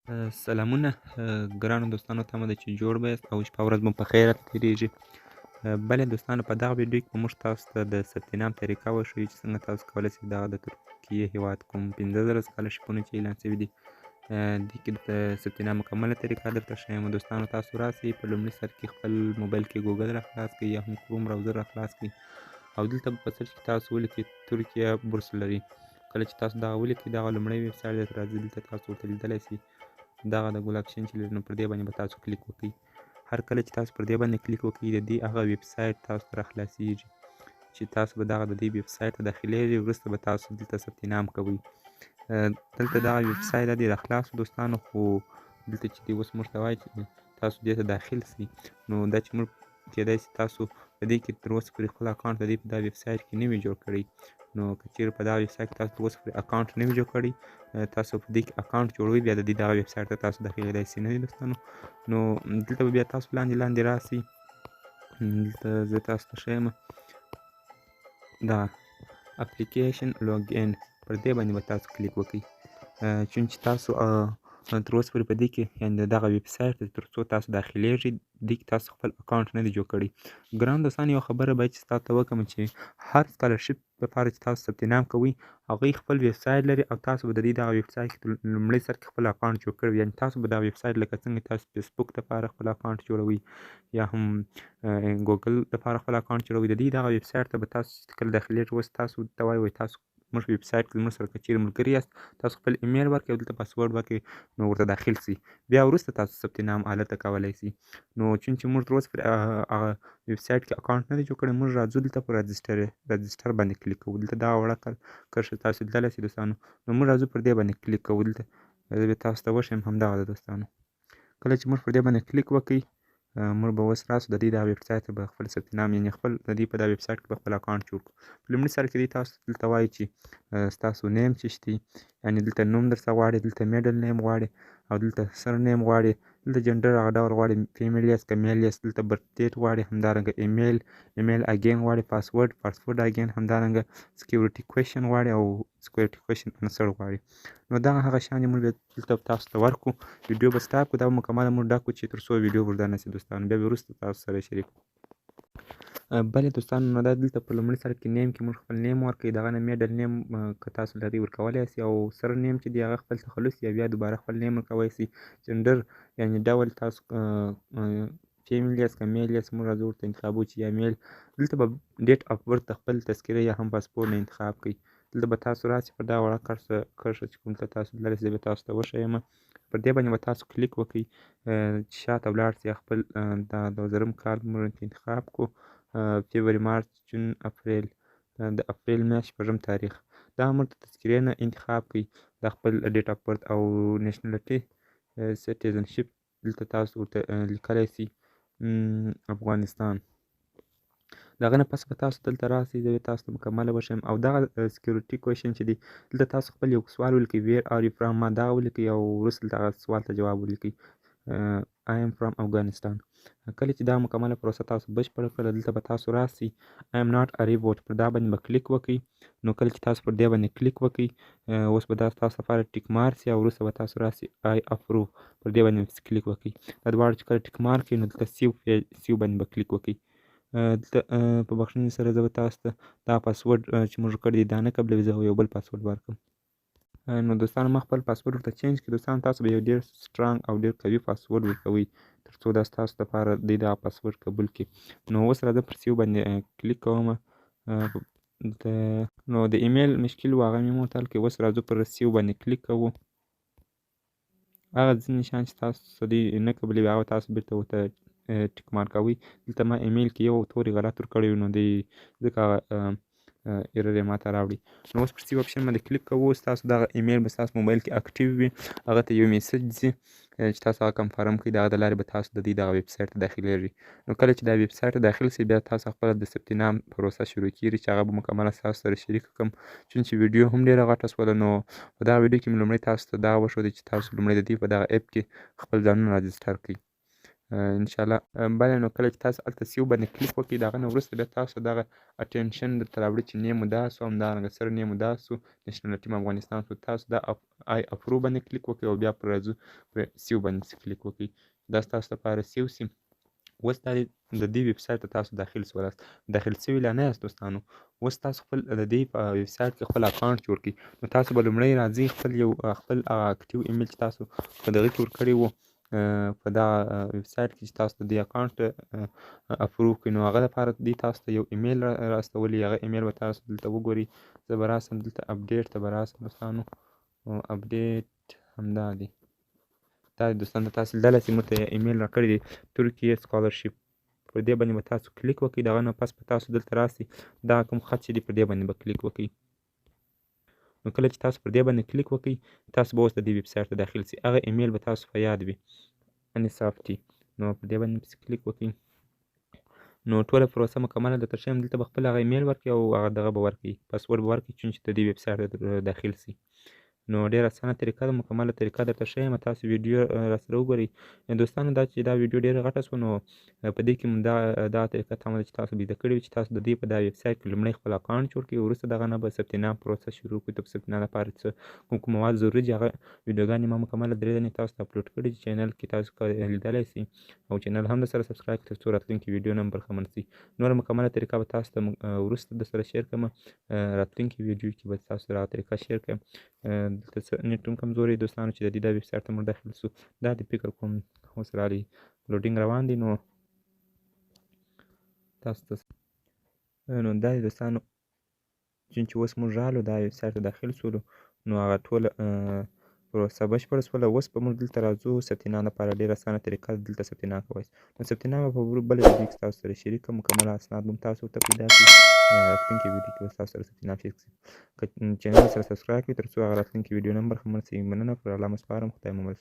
سلامونه ګرانو دوستانو ته مو ده چې جوړ به یاست او شپه ورځ مو په خیره تېرېږي. بلې دوستانو په دغه ویډیو کې به موږ تاسو ته د ثبت نام طریقه وښیو چې څنګه تاسو کولی شئ دغه د ترکیې هېواد کوم 15,000 سکالرشیپونه چې اعلان شوي دي دې کې د ثبت نام مکمله طریقه درته ښیم. دوستانو تاسو راسئ په لومړي سر کې خپل موبایل کې ګوګل را خلاص کړئ یا هم کروم براوزر را خلاص کړئ او دلته په سرچ کې تاسو ولیکئ ترکیه بورس لري. کله چې تاسو دغه ولیکئ دغه لومړی ویب سایټ درته راځي، دلته تاسو ورته لیدلی شئ دغه د ګلاب شین چې لري نو پر دې باندې به تاسو کلیک وکړئ. هر کله چې تاسو پر دې باندې کلیک وکړئ د دې هغه ویب سایټ تاسو ته راخلاصیږي چې تاسو به دغه د دې ویب سایټ ته داخلیږئ. وروسته به تاسو دلته ثبت نام کوئ. دلته دغه ویب سایټ دا دی راخلاص دوستانو، خو دلته چې دی اوس موږ ته وایي چې تاسو دې ته داخل شئ. نو دا چې موږ کېدای شي تاسو په دې کې تر اوسه پورې خپل اکاونټ د دې په دا ویب سایټ کې نه وي جوړ کړی. نو که چیرې په دغه ویب سایټ کې تاسو تر اوسه پورې اکاونټ نه وي جوړ کړی، تاسو په دې کې اکاونټ جوړوئ بیا د دې دغه ویب سایټ ته تاسو داخلېدای شئ. نه دي دوستانو؟ نو دلته به بیا تاسو لاندې راسئ. دلته زه تاسو ته ښیم دا اپلیکیشن لوګ ان، پر دې باندې به تاسو کلیک وکړئ. چون چې تاسو تر اوسه پورې په دې کې یعنې د دغه ویب سایټ ته تر څو تاسو داخلیږئ دې کې تاسو خپل اکاونټ نه دی جوړ کړی. ګرانو دوستانو یوه خبره باید چې تاسو ته وکړم چې هر سکالرشیپ لپاره چې تاسو ثبت نام کوئ هغوی خپل ویب سایټ لري او تاسو به د دې دغه ویب سایټ کې لومړي سر کې خپل اکاونټ جوړ کړی وي. یعنې تاسو به دا ویب سایټ لکه څنګه تاسو فیسبوک دپاره خپل اکاونټ جوړوئ یا هم ګوګل دپاره خپل اکاونټ جوړوئ، د دې دغه ویب سایټ ته به تاسو چې کله داخلیږئ اوس تاسو ته وایي تاسو موږ ویب سایټ کې زموږ سره که چیرې ملګري یاست تاسو خپل ایمیل ورکړئ او دلته پاسورډ ورکړئ نو ورته داخل شئ. بیا وروسته تاسو ثبت نام هلته کولی شئ. نو چون چې موږ تر اوسه پورې هغه ویب سایټ کې اکاونټ نه دی جوړ کړی، موږ راځو دلته په رجسټر باندې کلیک کوو. دلته دغه وړه کرښه تاسو لیدلی شئ دوستانو. نو موږ راځو پر دې باندې کلیک کوو. دلته زه بیا تاسو ته وښیم همدغه ده دوستانو. کله چې موږ پر دې باندې کلیک وکړئ موږ به اوس راسو د دې دا ویب سایټ ته به خپل ثبت نام یعنې خپل د دې په دا ویب سایټ کې به خپل اکاونټ جوړ کړو. په لومړي سر کې دی تاسو دلته وایي چې ستاسو نیم څه شي دی، یعنې دلته نوم درڅه غواړي، دلته میډل نیم غواړي او دلته سر نیم غواړي، دلته جنډر هغه ډول غواړي فیمیل یاست که میل یاست، دلته برث ډیټ غواړي، همدارنګه ایمیل اګین غواړي، پاسورډ اګین، همدارنګه سکیورټي کوېشن غواړي او سکیورټي کوېشن انسر غواړي. نو دغه هغه شیان موږ دلته تاسو ته ورکړو. ویډیو به سټاپ کړو، دا به مکمله موږ ډک کړو چې تر څو ویډیو اوږده نه شي دوستانو. بیا به وروسته تاسو سره شریک بلې دوستانو. نو دا دلته په لومړي سر کې نیم کې موږ خپل نیم ورکړئ، دغه نه میډل نیم که تاسو لرئ ورکولی شئ او سر نیم چې دی هغه خپل تخلص یا بیا دوباره خپل نیم ورکولی شئ. جنډر یعنې ډول تاسو فیمیل یاست که میل یاست موږ راځو ورته انتخابوو چې یا میل. دلته به ډیټ اف برث د خپل تذکره یا هم پاسپورټ نه انتخاب کړئ. دلته به تاسو راسئ پر دغه وړه کرښه چې کوم ته تاسو لیدلی شئ زه به تاسو ته وښیم. پر دې باندې به تاسو کلیک وکړئ چې شاته ولاړ شئ. خپل دا 2000 کال موږ انتخاب کړو، فبروري، مارچ، جون، اپریل، د اپریل میاشت 1 تاریخ. دا موږ د تذکرې نه انتخاب کړئ. دا خپل ډیټ اف برث او نیشنلټي سټیزنشپ دلته تاسو ورته لیکلی شئ افغانستان. د هغه نه پس به تاسو دلته راسئ، زه به تاسو ته مکمله وښیم. او دغه سکیورټي کوېشن چې دی دلته تاسو خپل یو سوال ولیکئ ویر آر یو فرام، ما دغه ولیکئ او وروسته دغه سوال ته جواب ولیکئ آی ایم فرام افغانستان. کله چې دا مکمله پروسه تاسو بشپړه کړله دلته به تاسو راسئ آی ایم ناټ ا ریبوټ پر دا باندې به کلیک وکړئ. نو کله چې تاسو پر دې باندې کلیک وکړئ اوس به دا ستاسو لپاره ټیک مارک شي او وروسته به تاسو راسئ آی اپروو پر دې باندې کلیک وکړئ. دا دواړه چې کله ټیک مارک کړئ نو دلته سیو باندې به کلیک وکړئ. دلته په بخښنې سره زه به تاسو ته دا پاسورډ چې موږ کړی دی دا نه قبلوي، زه یو بل پاسورډ ورکړم. نو دوستانو ما خپل پاسورډ ورته چینج کړي. دوستانو تاسو به یو ډېر سټرانګ او ډېر قوي پاسورډ ورکوئ تر څو دا ستاسو لپاره دی دغه پاسورډ قبول کړي. نو اوس راځه پر سیو باندې کلیک کوم. نو د ایمیل مشکل و هغه مې موتل کړي. اوس راځو پر سیو باندې کلیک کوو. هغه ځینې شیان چې تاسو دوی نه قبلوي هغه تاسو بېرته ورته ټیک مارکوئ. دلته ما ایمیل کې یو توری غلط ورکړی وي نو دی ځکه ایرر یې ماته راوړي. نو اوس پر سیو اپشن باندې کلیک کوو. ستاسو دغه ایمیل به ستاسو موبایل کې اکټیو وي، هغه ته یو میسج ځي چې تاسو هغه کنفرم کړئ. د هغه د لارې به تاسو د دې دغه ویب سایټ ته داخلیږئ. نو کله چې دا ویب سایټ ته داخل شئ بیا تاسو خپله د ثبت نام پروسه شروع کیږي چې هغه به مکمله ستاسو سره شریکه کړم. چون چې ویډیو هم ډېره غټه شوله نو په دغه ویډیو کې مې لومړی تاسو ته دا وښودی چې تاسو لومړی د دې په دغه اپ کې خپل ځانونه راجسټر کړئ. انشاءالله. بله نو کله چې تاسو هلته سیو باندې کلیک وکړئ د هغه نه وروسته بیا تاسو دغه اټینشن درته راوړي چې نیم مو دا سو همدارنګه سر نیم مو دا سو نېشنل ټیم افغانستان سو تاسو دا آی اپرو باندې کلیک وکړئ او بیا پر راځو پر سیو باندې کلیک وکړئ دا ستاسو لپاره سیو سي. اوس دا د دې ویب سایټ ته تاسو داخل سولاست داخل سوي لا نه یاست دوستانو. اوس تاسو خپل د دې په ویب سایټ کې خپل اکاونټ جوړ کړئ نو تاسو به لومړی راځئ خپل اکټیو ایمیل چې تاسو په دغه کې ورکړی وو په دغه ویب سایټ کې چې تاسو د دې اکاونټ اپروو کړئ نو هغه لپاره دې تاسو ته یو ایمیل راستولی هغه ایمیل به تاسو دلته وګورئ. زه به راسم دلته اپډیټ ته به راسم دوستانو اپډیټ همدا دی دا دوستانو تاسو دله سیمو ته ایمیل راکړی دی ترکیه سکالرشپ پر دې باندې به تاسو کلیک وکړئ دغه نه پس به تاسو دلته راسئ دغه کوم خط چې دی پر دې باندې به کلیک وکړئ نو کله چې تاسو پر دې باندې کلیک وکړئ تاسو به اوس د دې ویب سایټ ته داخل سئ هغه ایمیل به تاسو په یاد وي انصافټي نو پر دې باندې پسې کلیک وکړئ نو ټوله پروسه مکمله درته ښیم دلته به خپل هغه ایمیل ورکړئ او هغه دغه به ورکړئ پاسورډ به ورکړئ چون چې د دې ویب سایټ ته داخل سئ نو ډېره اسانه طریقه ده مکمله طریقه درته ښیم تاسو ویډیو راسره وګورئ دوستانو دا چې دا ویډیو ډېره غټه شوه نو په دې کې مو دا طریقه تمه ده چې تاسو به زده کړې وي چې تاسو د دې په دا ویب سایټ کې لومړی خپل اکاونټ جوړ کړئ وروسته دغه نه به ثبت نام پروسه شروع کړئ د ثبت نام لپاره څه کوم مواد ضروري دي هغه ویډیوګانې ما مکمله 3 دانې تاسو ته اپلوډ کړي چې چینل کې تاسو لیدلی سئ او چینل هم درسره سبسکرایب کړئ تر څو راتلونکي ویډیو نه برخمن سئ نوره مکمله طریقه به تاسو ته وروسته درسره شیر کړم راتلونکي ویډیو کې به تاسو سره هغه طریقه شیر کړم دلته څه نیټ هم کمزوری دوستانو چې د دې دا ویب سایټ ته موږ داخل سو دا د فکر کوم اوس راغلی لوډینګ روان دی نو تاسو ته نو دا دی دوستانو چې اوس موږ رالو دا ویب سایټ ته داخل سولو نو هغه ټوله پروسه بشپړه شوله اوس به موږ دلته راځو ثبت نام لپاره ډېره اسانه طریقه ده دلته ثبت نام کوئ نو ثبت نام به په بله ویډیو کې تاسو سره شریک کړم مکمل اسناد به هم تاسو ته پیدا کړي راتلونکي ویډیو کې به تاسو سره ثبت نام شریک شي که چینل سره سبسکرایب کړئ تر څو هغه راتلونکي ویډیو نه برخمن شي مننه پر الله مو سپارم خدای مو مل